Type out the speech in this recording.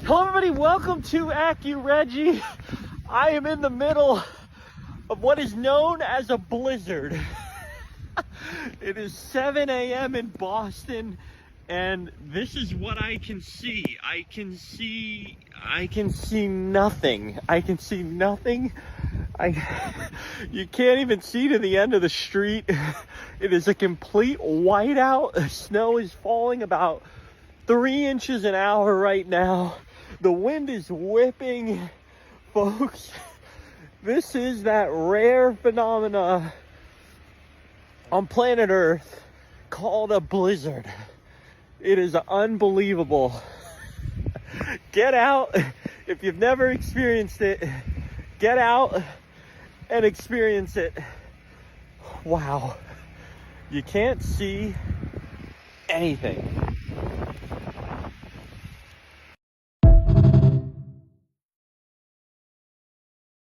Hello everybody, welcome to AccuReggie. I am in the middle of what is known as a blizzard. It is 7 a.m. in Boston, and this is what I can see. I can see nothing. You can't even see to the end of the street. It is a complete whiteout. Snow is falling about 3 inches an hour right now. The wind is whipping, folks. This is that rare phenomena on planet Earth called a blizzard. It is unbelievable. Get out. If you've never experienced it, get out and experience it. Wow. You can't see anything.